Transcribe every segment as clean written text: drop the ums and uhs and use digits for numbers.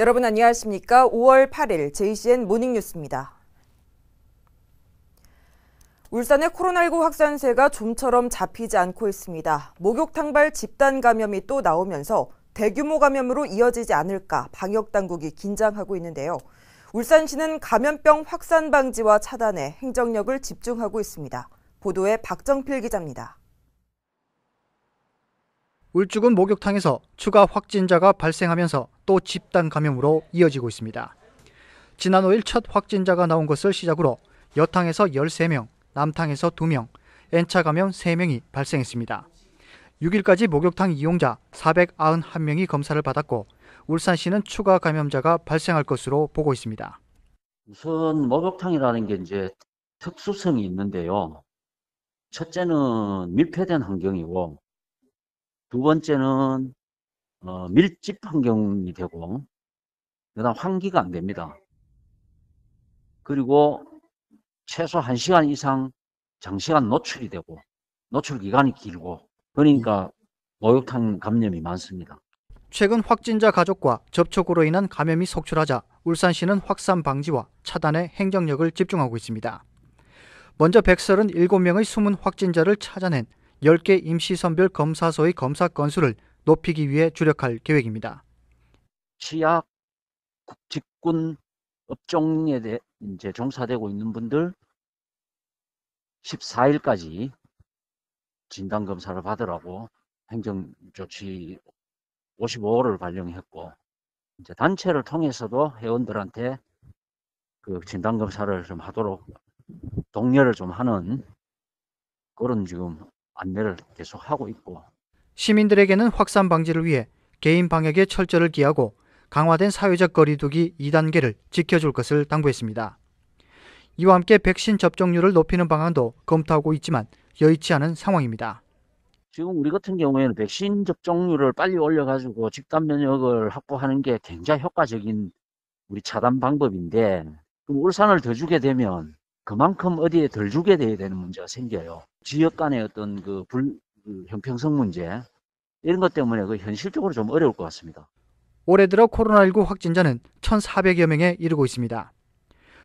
여러분 안녕하십니까? 5월 8일 JCN 모닝뉴스입니다. 울산의 코로나19 확산세가 좀처럼 잡히지 않고 있습니다. 목욕탕발 집단 감염이 또 나오면서 대규모 감염으로 이어지지 않을까 방역당국이 긴장하고 있는데요. 울산시는 감염병 확산 방지와 차단에 행정력을 집중하고 있습니다. 보도에 박정필 기자입니다. 울주군 목욕탕에서 추가 확진자가 발생하면서 또 집단 감염으로 이어지고 있습니다. 지난 5일 첫 확진자가 나온 것을 시작으로 여탕에서 13명, 남탕에서 2명, N차 감염 3명이 발생했습니다. 6일까지 목욕탕 이용자 491명이 검사를 받았고 울산시는 추가 감염자가 발생할 것으로 보고 있습니다. 우선 목욕탕이라는 게 이제 특수성이 있는데요. 첫째는 밀폐된 환경이고 두 번째는 밀집 환경이 되고 그다음 환기가 안 됩니다. 그리고 최소 1시간 이상 장시간 노출이 되고 노출 기간이 길고 그러니까 목욕탕 감염이 많습니다. 최근 확진자 가족과 접촉으로 인한 감염이 속출하자 울산시는 확산 방지와 차단에 행정력을 집중하고 있습니다. 먼저 137명의 숨은 확진자를 찾아낸 10개 임시선별 검사소의 검사 건수를 높이기 위해 주력할 계획입니다. 치약, 직군 업종에 대해 이제 종사되고 있는 분들 14일까지 진단 검사를 받으라고 행정 조치 55호를 발령했고 이제 단체를 통해서도 회원들한테 그 진단 검사를 좀 하도록 독려를 좀 하는 그런 지금 안내를 계속 하고 있고 시민들에게는 확산 방지를 위해 개인 방역에 철저를 기하고 강화된 사회적 거리두기 2단계를 지켜줄 것을 당부했습니다. 이와 함께 백신 접종률을 높이는 방안도 검토하고 있지만 여의치 않은 상황입니다. 지금 우리 같은 경우에는 백신 접종률을 빨리 올려가지고 집단 면역을 확보하는 게 굉장히 효과적인 우리 차단 방법인데 그럼 울산을 더 주게 되면 그만큼 어디에 덜 주게 돼야 되는 문제가 생겨요. 지역 간의 어떤 그 형평성 문제 이런 것 때문에 그 현실적으로 좀 어려울 것 같습니다. 올해 들어 코로나19 확진자는 1,400여 명에 이르고 있습니다.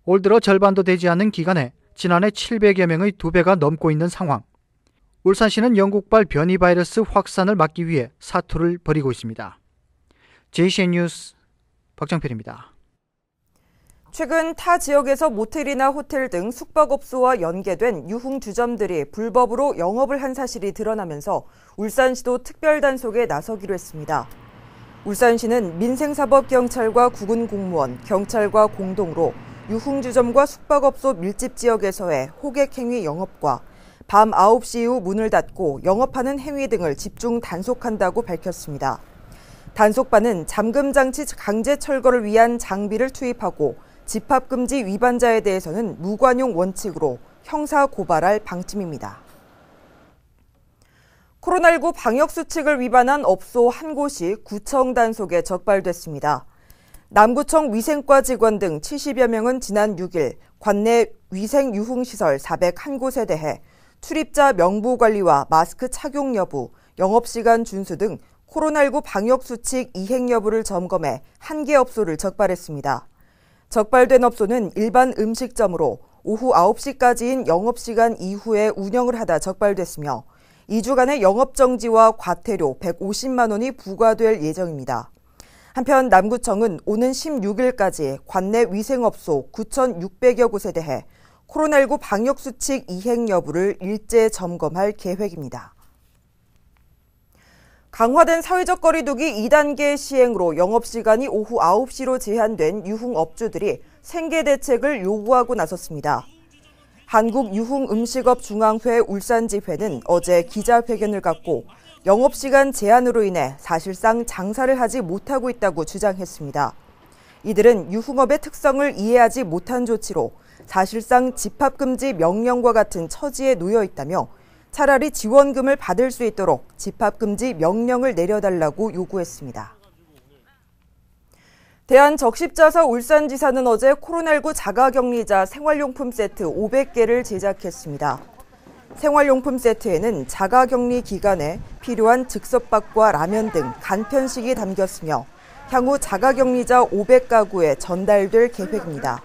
올 들어 절반도 되지 않은 기간에 지난해 700여 명의 2배가 넘고 있는 상황. 울산시는 영국발 변이 바이러스 확산을 막기 위해 사투를 벌이고 있습니다. JCN 뉴스 박정필입니다. 최근 타 지역에서 모텔이나 호텔 등 숙박업소와 연계된 유흥주점들이 불법으로 영업을 한 사실이 드러나면서 울산시도 특별단속에 나서기로 했습니다. 울산시는 민생사법경찰과 구군공무원, 경찰과 공동으로 유흥주점과 숙박업소 밀집 지역에서의 호객행위 영업과 밤 9시 이후 문을 닫고 영업하는 행위 등을 집중 단속한다고 밝혔습니다. 단속반은 잠금장치 강제 철거를 위한 장비를 투입하고 집합금지 위반자에 대해서는 무관용 원칙으로 형사 고발할 방침입니다. 코로나19 방역수칙을 위반한 업소 한 곳이 구청 단속에 적발됐습니다. 남구청 위생과 직원 등 70여 명은 지난 6일 관내 위생유흥시설 401곳에 대해 출입자 명부 관리와 마스크 착용 여부, 영업시간 준수 등 코로나19 방역수칙 이행 여부를 점검해 한 개 업소를 적발했습니다. 적발된 업소는 일반 음식점으로 오후 9시까지인 영업시간 이후에 운영을 하다 적발됐으며 2주간의 영업정지와 과태료 150만 원이 부과될 예정입니다. 한편 남구청은 오는 16일까지 관내 위생업소 9,600여 곳에 대해 코로나19 방역수칙 이행 여부를 일제 점검할 계획입니다. 강화된 사회적 거리두기 2단계 시행으로 영업시간이 오후 9시로 제한된 유흥업주들이 생계 대책을 요구하고 나섰습니다. 한국유흥음식업중앙회 울산지회는 어제 기자회견을 갖고 영업시간 제한으로 인해 사실상 장사를 하지 못하고 있다고 주장했습니다. 이들은 유흥업의 특성을 이해하지 못한 조치로 사실상 집합금지 명령과 같은 처지에 놓여 있다며 차라리 지원금을 받을 수 있도록 집합금지 명령을 내려달라고 요구했습니다. 대한적십자사 울산지사는 어제 코로나19 자가격리자 생활용품 세트 500개를 제작했습니다. 생활용품 세트에는 자가격리 기간에 필요한 즉석밥과 라면 등 간편식이 담겼으며 향후 자가격리자 500가구에 전달될 계획입니다.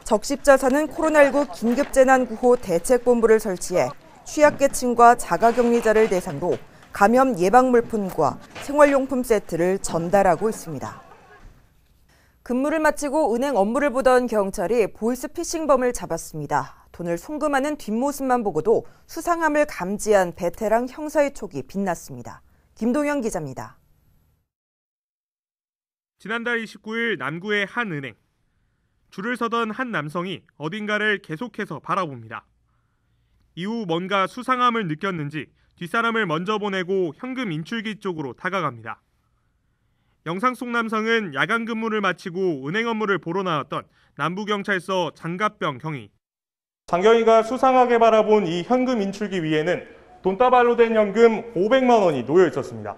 적십자사는 코로나19 긴급재난구호 대책본부를 설치해 취약계층과 자가격리자를 대상으로 감염 예방물품과 생활용품 세트를 전달하고 있습니다. 근무를 마치고 은행 업무를 보던 경찰이 보이스피싱범을 잡았습니다. 돈을 송금하는 뒷모습만 보고도 수상함을 감지한 베테랑 형사의 촉이 빛났습니다. 김동현 기자입니다. 지난달 29일 남구의 한 은행. 줄을 서던 한 남성이 어딘가를 계속해서 바라봅니다. 이후 뭔가 수상함을 느꼈는지 뒷사람을 먼저 보내고 현금 인출기 쪽으로 다가갑니다. 영상 속 남성은 야간 근무를 마치고 은행 업무를 보러 나왔던 남부경찰서 장갑병 경위. 장경위가 수상하게 바라본 이 현금 인출기 위에는 돈다발로 된 현금 500만 원이 놓여 있었습니다.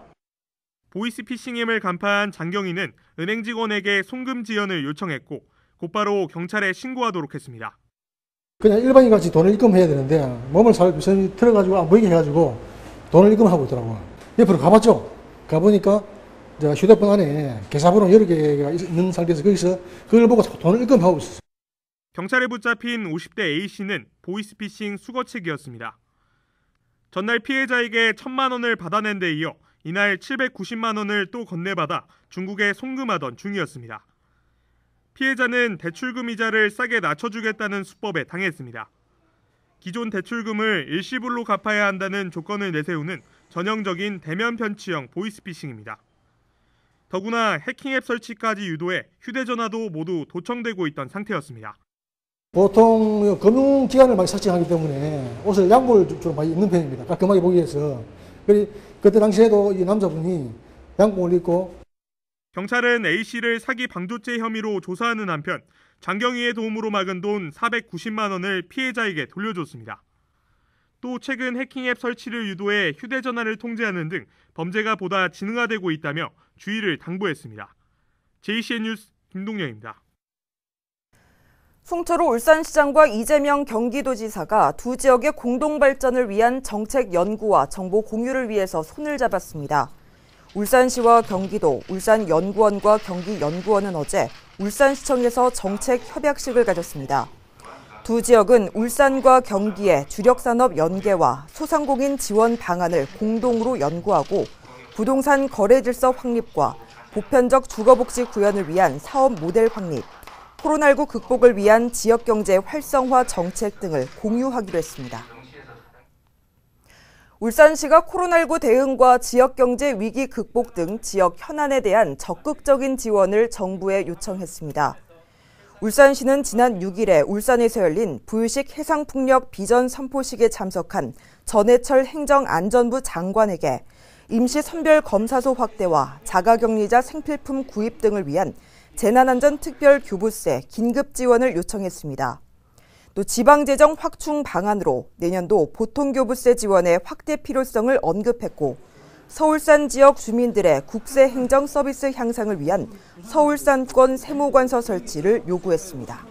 보이스피싱임을 간파한 장경위는 은행 직원에게 송금 지연을 요청했고 곧바로 경찰에 신고하도록 했습니다. 그냥 일반인 같이 돈을 입금해야 되는데 몸을 틀어가지고 안 보이게 해가지고 돈을 입금하고 있더라고요. 옆으로 가봤죠. 가보니까 휴대폰 안에 계좌번호 여러 개가 있는 상태에서 거기서 그걸 보고 돈을 입금하고 있었어요. 경찰에 붙잡힌 50대 A씨는 보이스피싱 수거책이었습니다. 전날 피해자에게 1,000만 원을 받아낸 데 이어 이날 790만 원을 또 건네받아 중국에 송금하던 중이었습니다. 피해자는 대출금 이자를 싸게 낮춰주겠다는 수법에 당했습니다. 기존 대출금을 일시불로 갚아야 한다는 조건을 내세우는 전형적인 대면 편취형 보이스피싱입니다. 더구나 해킹앱 설치까지 유도해 휴대전화도 모두 도청되고 있던 상태였습니다. 보통 금융기관을 많이 설정하기 때문에 옷을 양복을 주로 많이 입는 편입니다. 깔끔하게 보기 위해서. 그때 당시에도 이 남자분이 양복을 입고. 경찰은 A씨를 사기 방조죄 혐의로 조사하는 한편 장경위의 도움으로 막은 돈 490만 원을 피해자에게 돌려줬습니다. 또 최근 해킹앱 설치를 유도해 휴대전화를 통제하는 등 범죄가 보다 진흥화되고 있다며 주의를 당부했습니다. JCN 뉴스 김동영입니다. 송철호 울산시장과 이재명 경기도지사가 두 지역의 공동발전을 위한 정책 연구와 정보 공유를 위해서 손을 잡았습니다. 울산시와 경기도, 울산연구원과 경기연구원은 어제 울산시청에서 정책 협약식을 가졌습니다. 두 지역은 울산과 경기의 주력산업 연계와 소상공인 지원 방안을 공동으로 연구하고 부동산 거래 질서 확립과 보편적 주거복지 구현을 위한 사업 모델 확립, 코로나19 극복을 위한 지역경제 활성화 정책 등을 공유하기로 했습니다. 울산시가 코로나19 대응과 지역경제 위기 극복 등 지역 현안에 대한 적극적인 지원을 정부에 요청했습니다. 울산시는 지난 6일에 울산에서 열린 부유식 해상풍력 비전 선포식에 참석한 전해철 행정안전부 장관에게 임시 선별검사소 확대와 자가격리자 생필품 구입 등을 위한 재난안전특별교부세 긴급 지원을 요청했습니다. 또 지방재정 확충 방안으로 내년도 보통교부세 지원의 확대 필요성을 언급했고 서울산 지역 주민들의 국세행정 서비스 향상을 위한 서울산권 세무관서 설치를 요구했습니다.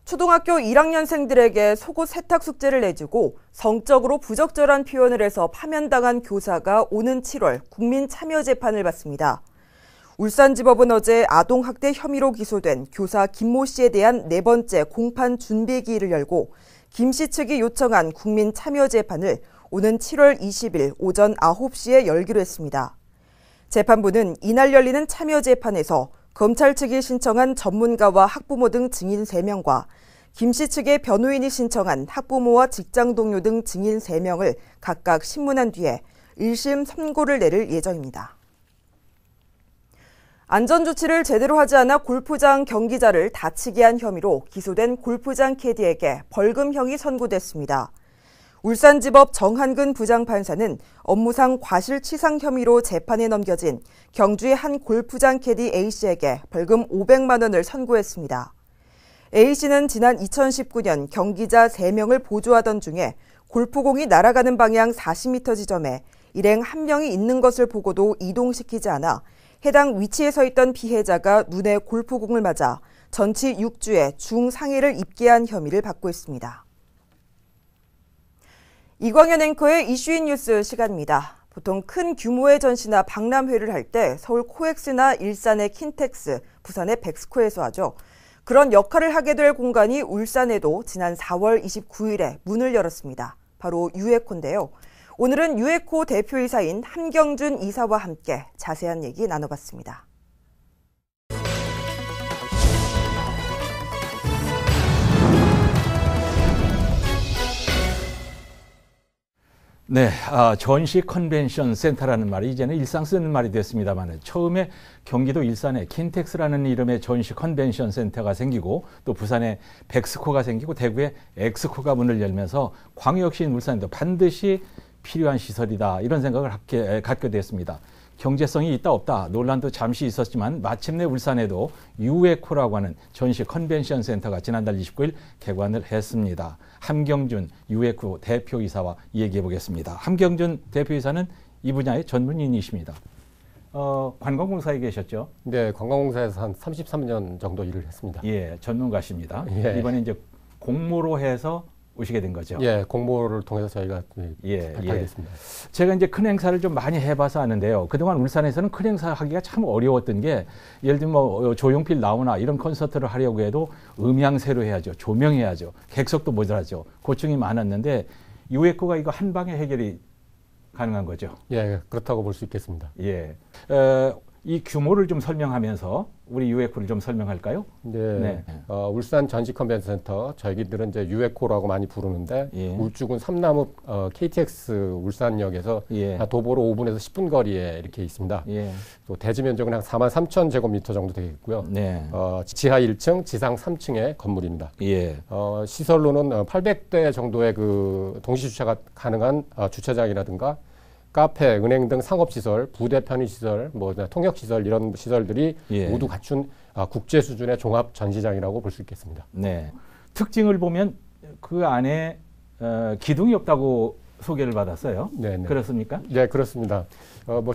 초등학교 1학년생들에게 속옷 세탁 숙제를 내주고 성적으로 부적절한 표현을 해서 파면당한 교사가 오는 7월 국민참여재판을 받습니다. 울산지법은 어제 아동학대 혐의로 기소된 교사 김모 씨에 대한 네 번째 공판 준비기일을 열고 김 씨 측이 요청한 국민참여재판을 오는 7월 20일 오전 9시에 열기로 했습니다. 재판부는 이날 열리는 참여재판에서 검찰 측이 신청한 전문가와 학부모 등 증인 3명과 김 씨 측의 변호인이 신청한 학부모와 직장 동료 등 증인 3명을 각각 신문한 뒤에 1심 선고를 내릴 예정입니다. 안전조치를 제대로 하지 않아 골프장 경기자를 다치게 한 혐의로 기소된 골프장 캐디에게 벌금형이 선고됐습니다. 울산지법 정한근 부장판사는 업무상 과실치상 혐의로 재판에 넘겨진 경주의 한 골프장 캐디 A씨에게 벌금 500만 원을 선고했습니다. A씨는 지난 2019년 경기자 3명을 보조하던 중에 골프공이 날아가는 방향 40m 지점에 일행 1명이 있는 것을 보고도 이동시키지 않아 해당 위치에 서 있던 피해자가 눈에 골프공을 맞아 전치 6주의 중상해를 입게 한 혐의를 받고 있습니다. 이광현 앵커의 이슈인 뉴스 시간입니다. 보통 큰 규모의 전시나 박람회를 할 때 서울 코엑스나 일산의 킨텍스, 부산의 백스코에서 하죠. 그런 역할을 하게 될 공간이 울산에도 지난 4월 29일에 문을 열었습니다. 바로 유에코인데요. 오늘은 유에코 대표이사인 함경준 이사와 함께 자세한 얘기 나눠봤습니다. 네, 전시 컨벤션 센터라는 말이 이제는 일상 쓰는 말이 됐습니다만 처음에 경기도 일산에 킨텍스라는 이름의 전시 컨벤션 센터가 생기고 또 부산에 백스코가 생기고 대구에 엑스코가 문을 열면서 광역시인 울산에도 반드시 필요한 시설이다 이런 생각을 갖게 됐습니다. 경제성이 있다 없다 논란도 잠시 있었지만 마침내 울산에도 유에코라고 하는 전시 컨벤션 센터가 지난달 29일 개관을 했습니다. 함경준 유에코 대표이사와 얘기해 보겠습니다. 함경준 대표이사는 이 분야의 전문인이십니다. 관광공사에 계셨죠? 네, 관광공사에서 한 33년 정도 일을 했습니다. 예, 전문가십니다. 예. 이번에 이제 공모로 해서 오시게 된 거죠. 예, 공모를 통해서 저희가 발표하게 됐습니다. 제가 이제 큰 행사를 좀 많이 해봐서 아는데요. 그동안 울산에서는 큰 행사 하기가 참 어려웠던 게 예를 들면 뭐 조용필 나오나 이런 콘서트를 하려고 해도 음향새로 해야죠. 조명해야죠. 객석도 모자라죠. 고충이 많았는데 유에코가 이거 한 방에 해결이 가능한 거죠. 예, 그렇다고 볼 수 있겠습니다. 예. 이 규모를 좀 설명하면서 우리 유에코를 좀 설명할까요? 네. 울산 전시 컨벤션 센터 저희들은 이제 유에코라고 많이 부르는데 예. 울주군 삼남읍 KTX 울산역에서 예. 도보로 5분에서 10분 거리에 이렇게 있습니다. 예. 또 대지 면적은 한 43,000 제곱미터 정도 되겠고요. 네. 지하 1층, 지상 3층의 건물입니다. 예. 시설로는 800대 정도의 그 동시 주차가 가능한 주차장이라든가 카페, 은행 등 상업시설, 부대 편의시설, 통역시설 이런 시설들이 예. 모두 갖춘 국제 수준의 종합 전시장이라고 볼 수 있겠습니다. 네. 특징을 보면 그 안에 기둥이 없다고 소개를 받았어요. 네네. 그렇습니까? 네, 그렇습니다.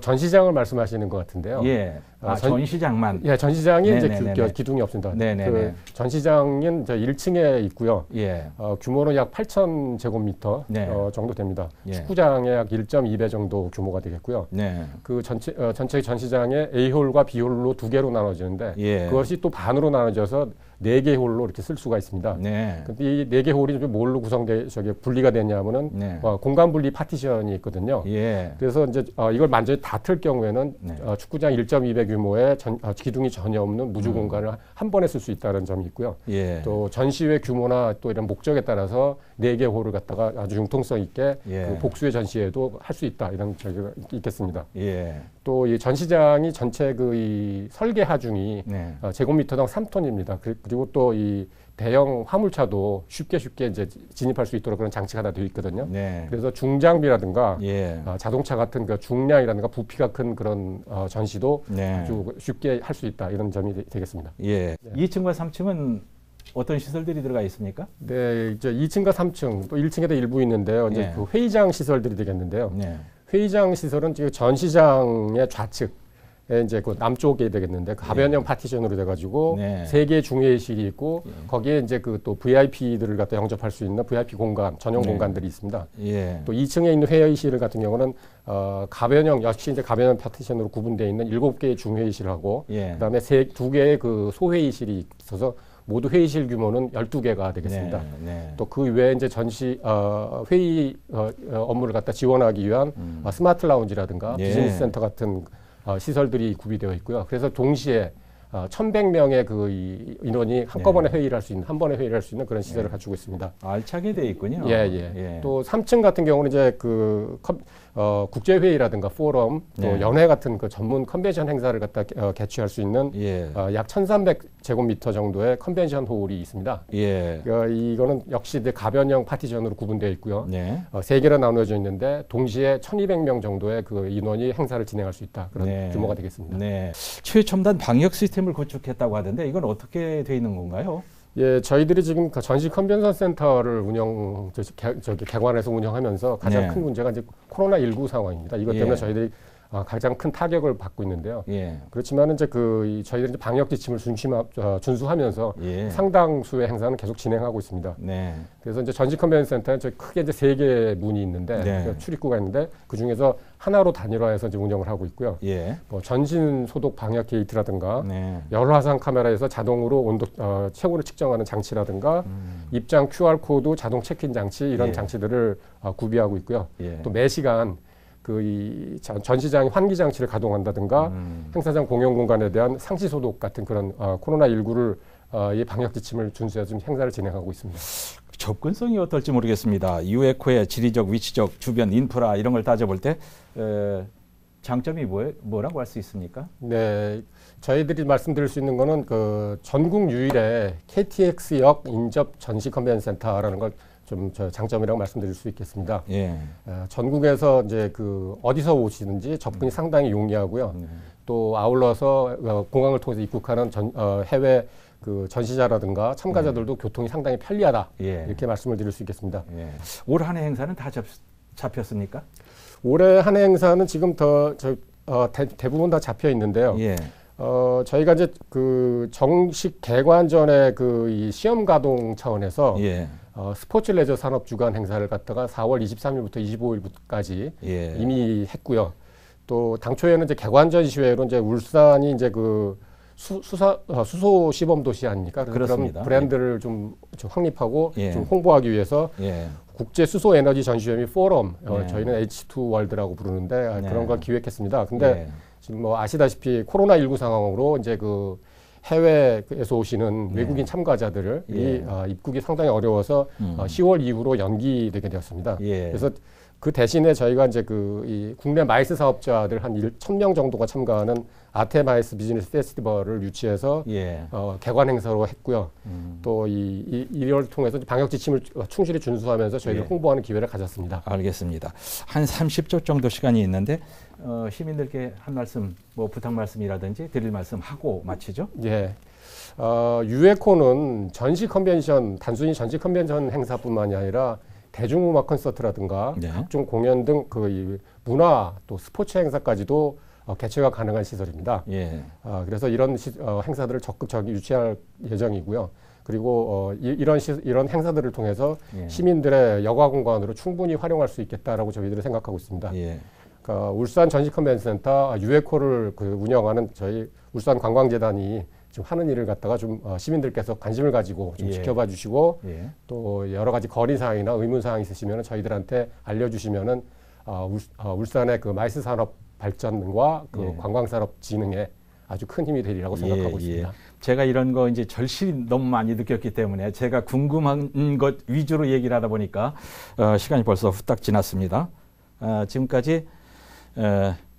전시장을 말씀하시는 것 같은데요. 예. 전시장만. 예, 전시장이 네네네네. 이제 기둥이 없습니다. 네네네. 그 전시장은 1층에 있고요. 예. 규모는 약 8,000 제곱미터 네. 정도 됩니다. 예. 축구장의 약 1.2배 정도 규모가 되겠고요. 네. 그 전체 전시장에 A홀과 B홀로 두 개로 나눠지는데 예. 그것이 또 반으로 나눠져서 4개 홀로 이렇게 쓸 수가 있습니다. 네. 근데 이 4개 홀이 뭘로 분리가 됐냐면은 네. 공간 분리 파티션이 있거든요. 예. 그래서 이제 이걸 완전히 다 틀 경우에는 네. 축구장 1.2배 규모의 기둥이 전혀 없는 무주 공간을 한 번에 쓸 수 있다는 점이 있고요. 예. 또 전시회 규모나 또 이런 목적에 따라서 4개 홀을 갖다가 아주 융통성 있게 예. 그 복수의 전시회도 할 수 있다 이런 저기가 있겠습니다. 예. 또 이 전시장이 전체 이 설계 하중이 네. 제곱미터당 3톤입니다. 그리고 또 이 대형 화물차도 쉽게 이제 진입할 수 있도록 그런 장치가 하나 되어 있거든요. 네. 그래서 중장비라든가 예. 자동차 같은 그 중량이라든가 부피가 큰 그런 전시도 네. 아주 쉽게 할 수 있다 이런 점이 되겠습니다. 예. 2층과 3층은 어떤 시설들이 들어가 있습니까? 네, 이제 2층과 3층 또 1층에도 일부 있는데요. 이제 네. 그 회의장 시설들이 되겠는데요. 네. 회의장 시설은 지금 전시장의 좌측 이제 그 남쪽에 되겠는데 그 가변형 파티션으로 돼가지고 네. 3개의 중회의실이 있고 거기에 이제 그 또 VIP들을 갖다 영접할 수 있는 VIP 공간 전용 네. 공간들이 있습니다. 예. 또 2층에 있는 회의실 같은 경우는 가변형 역시 이제 가변형 파티션으로 구분되어 있는 7개의 중회의실하고 예. 그다음에 2개의 그 소회의실이 있어서 모두 회의실 규모는 12개가 되겠습니다. 네. 네. 또 그 외에 이제 전시 회의 업무를 갖다 지원하기 위한 스마트 라운지라든가 예. 비즈니스 센터 같은 시설들이 구비되어 있고요. 그래서 동시에 1,100명의 그 인원이 한꺼번에 회의를 할 수 있는 한 번에 회의를 할 수 있는 그런 시설을 갖추고 있습니다. 알차게 돼 있군요. 예. 또 3층 같은 경우는 이제 그 국제 회의라든가 포럼 또 네. 연회 같은 그 전문 컨벤션 행사를 갖다 개최할 수 있는 예. 약 1,300 제곱미터 정도의 컨벤션 홀이 있습니다. 예. 이거는 역시 이제 가변형 파티션으로 구분되어 있고요. 네. 3개로 나누어져 있는데 동시에 1,200명 정도의 그 인원이 행사를 진행할 수 있다. 그런 네. 규모가 되겠습니다. 네. 최첨단 방역 시스템을 구축했다고 하던데 이건 어떻게 돼 있는 건가요? 예, 저희들이 지금 그 전시 컨벤션 센터를 개관해서 운영하면서 가장 네. 큰 문제가 이제 코로나19 상황입니다. 이것 때문에 예. 저희들이 가장 큰 타격을 받고 있는데요. 예. 그렇지만 이제 저희들이 이제 방역 지침을 준수하면서 예. 상당수의 행사는 계속 진행하고 있습니다. 네. 그래서 이제 전시 컨벤션 센터는 저희 크게 이제 3개의 문이 있는데 네. 출입구가 있는데 그 중에서 하나로 단일화해서 이제 운영을 하고 있고요. 예. 뭐 전신 소독 방역 게이트라든가 네. 열화상 카메라에서 자동으로 온도 체온을 측정하는 장치라든가 입장 QR 코드 자동 체크인 장치 이런 예. 장치들을 구비하고 있고요. 예. 또 매시간 이 전시장 환기 장치를 가동한다든가 행사장 공용 공간에 대한 상시 소독 같은 그런 코로나19를 이 방역 지침을 준수해서 지금 행사를 진행하고 있습니다. 접근성이 어떨지 모르겠습니다. 유에코의 지리적, 위치적, 주변 인프라 이런 걸 따져볼 때 장점이 뭐라고 할 수 있습니까? 네, 저희들이 말씀드릴 수 있는 거는 전국 유일의 KTX역 인접 전시 컨벤션 센터라는 걸 좀 장점이라고 말씀드릴 수 있겠습니다. 예. 전국에서 이제 어디서 오시든지 접근이 상당히 용이하고요. 또 아울러서 공항을 통해서 입국하는 해외 전시자라든가 참가자들도 교통이 상당히 편리하다. 예. 이렇게 말씀을 드릴 수 있겠습니다. 예. 올 한 해 행사는 다 잡혔습니까? 올해 한 해 행사는 지금 대부분 다 잡혀 있는데요. 예. 저희가 이제 정식 개관 전에 이 시험 가동 차원에서 예. 스포츠 레저 산업 주간 행사를 갖다가 4월 23일부터 25일까지 예. 이미 했고요. 또 당초에는 이제 개관 전시회로 이제 울산이 이제 수소 시범 도시 아닙니까? 그렇습니다. 그런 브랜드를 좀 확립하고 예. 좀 홍보하기 위해서 예. 국제 수소 에너지 전시회 및 포럼, 예. 저희는 H2 월드라고 부르는데 네. 그런 걸 기획했습니다. 근데 예. 지금 뭐 아시다시피 코로나19 상황으로 이제 해외에서 오시는 외국인 참가자들이 예. 입국이 상당히 어려워서 10월 이후로 연기되게 되었습니다. 예. 그래서 그 대신에 저희가 이제 이 국내 마이스 사업자들 한 1,000명 정도가 참가하는 아테마이스 비즈니스 페스티벌을 유치해서 예. 개관 행사로 했고요. 또 이를 통해서 방역 지침을 충실히 준수하면서 저희들 예. 홍보하는 기회를 가졌습니다. 알겠습니다. 한 30초 정도 시간이 있는데 시민들께 한 말씀, 부탁 말씀이라든지 드릴 말씀 하고 마치죠. 예. 유에코는 단순히 전시 컨벤션 행사뿐만이 아니라 대중음악 콘서트라든가 네. 각종 공연 등 이 문화 또 스포츠 행사까지도 개최가 가능한 시설입니다. 예. 그래서 이런 행사들을 적극 유치할 예정이고요. 그리고 이런 행사들을 통해서 예. 시민들의 여가 공간으로 충분히 활용할 수 있겠다라고 저희들은 생각하고 있습니다. 예. 울산 전시 컨벤션 센터 유에코를 운영하는 저희 울산 관광재단이 지금 하는 일을 갖다가 좀 시민들께서 관심을 가지고 좀 예. 지켜봐 주시고 예. 또 여러 가지 건의사항이나 의문사항 있으시면 저희들한테 알려주시면은 울산의 마이스 산업 발전과 예. 관광산업 진흥에 아주 큰 힘이 되리라고 생각하고 있습니다. 제가 이런 거 이제 절실히 너무 많이 느꼈기 때문에 제가 궁금한 것 위주로 얘기를 하다 보니까 시간이 벌써 후딱 지났습니다. 지금까지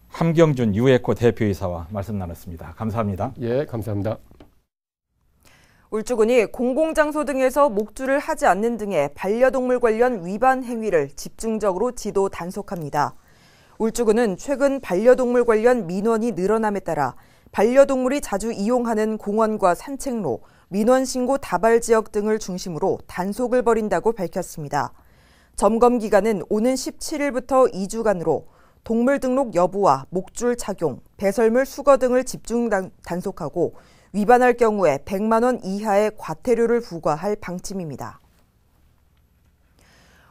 함경준 유에코 대표이사와 말씀 나눴습니다. 감사합니다. 예, 감사합니다. 울주군이 공공장소 등에서 목줄을 하지 않는 등의 반려동물 관련 위반 행위를 집중적으로 지도 단속합니다. 울주군은 최근 반려동물 관련 민원이 늘어남에 따라 반려동물이 자주 이용하는 공원과 산책로, 민원신고 다발 지역 등을 중심으로 단속을 벌인다고 밝혔습니다. 점검 기간은 오는 17일부터 2주간으로 동물 등록 여부와 목줄 착용, 배설물 수거 등을 집중 단속하고 위반할 경우에 100만 원 이하의 과태료를 부과할 방침입니다.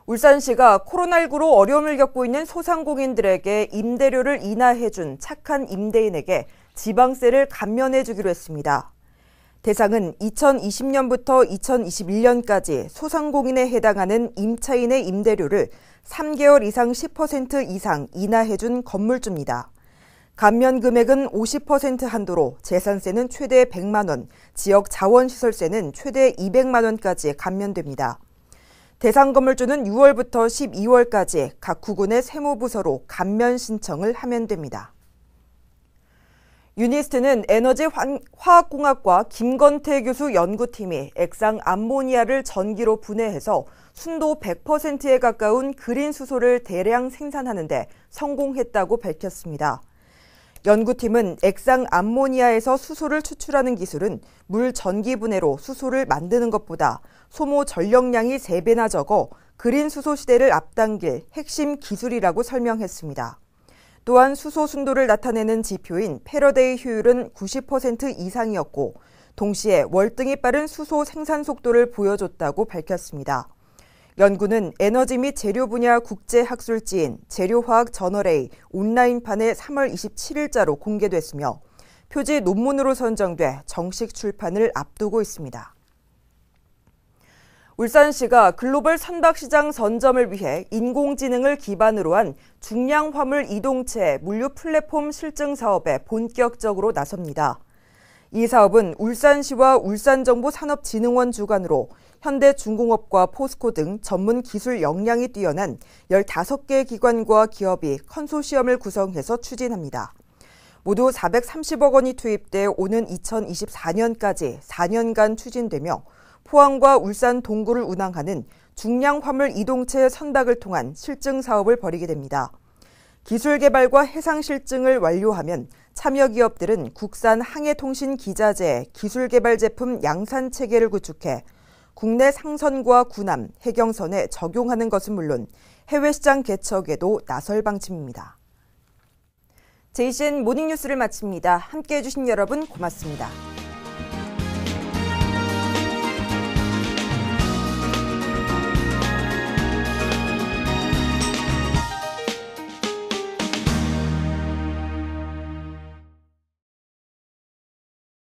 울산시가 코로나19로 어려움을 겪고 있는 소상공인들에게 임대료를 인하해준 착한 임대인에게 지방세를 감면해주기로 했습니다. 대상은 2020년부터 2021년까지 소상공인에 해당하는 임차인의 임대료를 3개월 이상 10% 이상 인하해준 건물주입니다. 감면 금액은 50% 한도로 재산세는 최대 100만 원, 지역 자원시설세는 최대 200만 원까지 감면됩니다. 대상 건물주는 6월부터 12월까지 각 구군의 세무부서로 감면 신청을 하면 됩니다. 유니스트는 에너지화학공학과 김건태 교수 연구팀이 액상 암모니아를 전기로 분해해서 순도 100%에 가까운 그린 수소를 대량 생산하는 데 성공했다고 밝혔습니다. 연구팀은 액상 암모니아에서 수소를 추출하는 기술은 물 전기 분해로 수소를 만드는 것보다 소모 전력량이 3배나 적어 그린 수소 시대를 앞당길 핵심 기술이라고 설명했습니다. 또한 수소 순도를 나타내는 지표인 패러데이 효율은 90% 이상이었고 동시에 월등히 빠른 수소 생산 속도를 보여줬다고 밝혔습니다. 연구는 에너지 및 재료 분야 국제학술지인 재료화학 저널의 온라인판에 3월 27일자로 공개됐으며 표지 논문으로 선정돼 정식 출판을 앞두고 있습니다. 울산시가 글로벌 선박시장 선점을 위해 인공지능을 기반으로 한 중량 화물 이동체 물류 플랫폼 실증 사업에 본격적으로 나섭니다. 이 사업은 울산시와 울산정보산업진흥원 주관으로 현대중공업과 포스코 등 전문 기술 역량이 뛰어난 15개 기관과 기업이 컨소시엄을 구성해서 추진합니다. 모두 430억 원이 투입돼 오는 2024년까지 4년간 추진되며 포항과 울산 동구를 운항하는 중량 화물 이동체 선박을 통한 실증 사업을 벌이게 됩니다. 기술 개발과 해상 실증을 완료하면 참여 기업들은 국산 항해통신 기자재 기술 개발 제품 양산 체계를 구축해 국내 상선과 군함, 해경선에 적용하는 것은 물론 해외 시장 개척에도 나설 방침입니다. JCN 모닝뉴스를 마칩니다. 함께해 주신 여러분 고맙습니다.